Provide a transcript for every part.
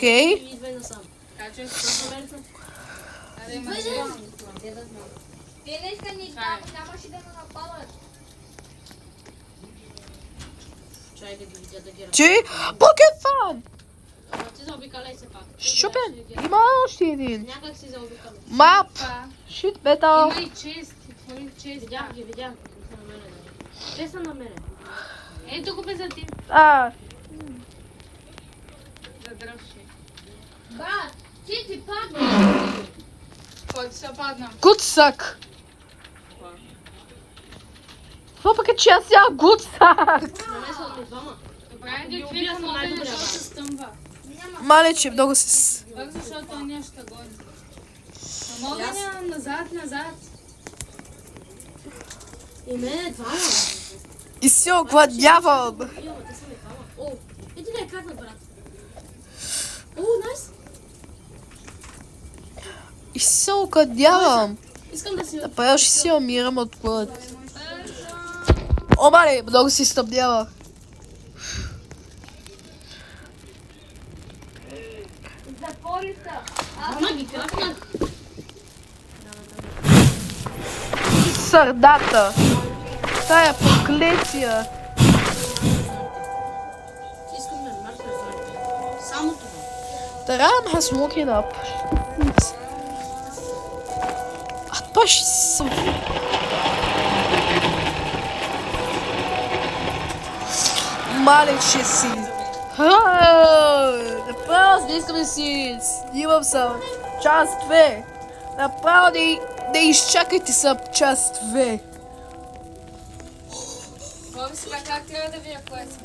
Окей. И идвай насам. Така че, какво намерите? Те днеска ни там нямаше да ме нападат. Чай да ги видя да ги Ти? Покефан! Ти заобикаляй се пак. Щупен. Има още един. Някак си заобикаляй. Мап. Шит метал. Има и чест. Твои чест. Видях ги. Те са на мене. Те са на мене. Ето го бе за ти. Задръжи. Брат, ти падна. Кой ти се падна? Гудсак. Това пък е че аз сега гудсак. Намесват ми двама. Добре, Ги да убия кликам са много, най-добре, защото брат. се стъмва. Мале, че много се... Пак защото той нещо гони. Мога назад. И мене двама. И се огладнявам. Те са ми двама. О, еди да я краднат, брат. О, найс. И се огладнявам. Искам да си... Направо ще си умирам от глад. О, мале, много си стъмнява. Затвори се. Ама ги краднат. Сърдата. Тая проклетия. Искам да мъртва зоните. Само това. The ram has woken up. Това ще съм... Мале, че си. Направо не искам да си снимам съм част 2. Направо не изчакайте съм част 2. Боби сега как трябва да ви я плесам?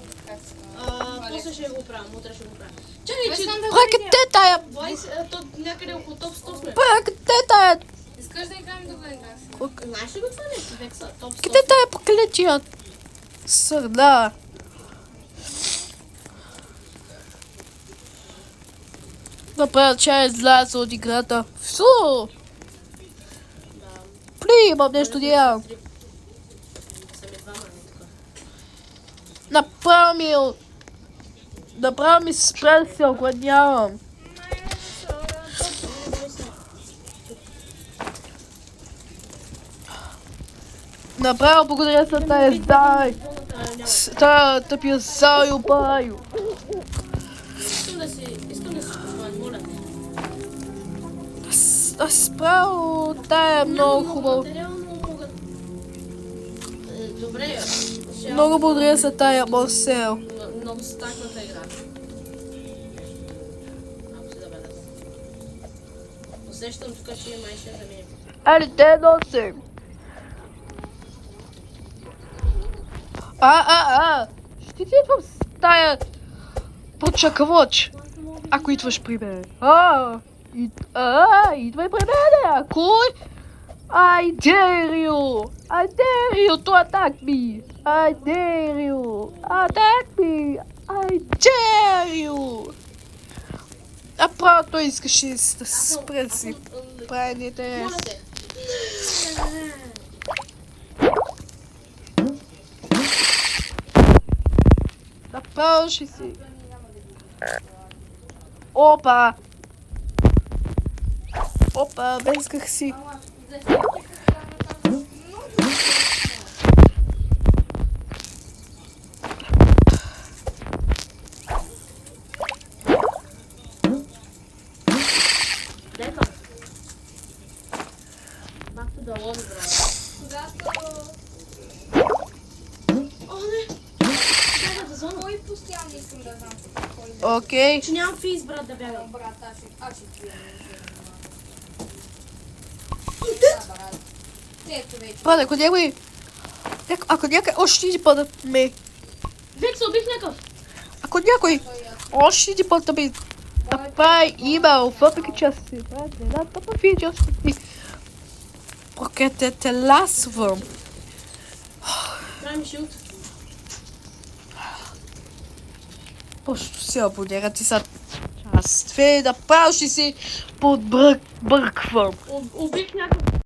После ще го правим, утре ще го правим. Чакай, че... Прекъте тая... 20, то някъде около топ 100 сме. Прекъте тая... Искаш да играем до Венгас? Знаеш ли го това нещо? Векса, топ 100 Къде тая проклетия сърда? Направо че е изляза от играта. Фу! Пли, имам нещо да ям. Са ми двама, не така. Направо ми се спря да се огладнявам. Направо благодаря за тая зай. Тая тъпия заю баю. Искам да си позволя, моля те. Аз право тая е много хубаво. Материално могат... Добре, ще... Много благодаря за тая морсел. Много стакната игра. Ако си забеляза. Усещам тук, че има ще да минем. Айде, те носи. Ще ти идвам с тая почакавоч, ако идваш при мен. Идвай при мен, кой? I dare you to attack me. I dare you. Attack me. I dare you. Направо той искаше да се спре си. Прави не интерес. Моля те. Направо ще си. Опа! Безгах си. Дека. Back to the one, bro. О, не! Бягат за зона. Кой постоянно искам да знам? Окей. Че нямам физ, брат, да бягам. Брат, аз ще ти Ето вече. Брат, ако някой още един път да ме... Век се убих някакъв. Ако някой още един път да ме направи имейл, въпреки че аз си брат, не да тъпа видео ще ти прокетете ласвам. Трябва ми шилд. Просто се абонирате за част 2, направо ще си подбърквам. Убих някакъв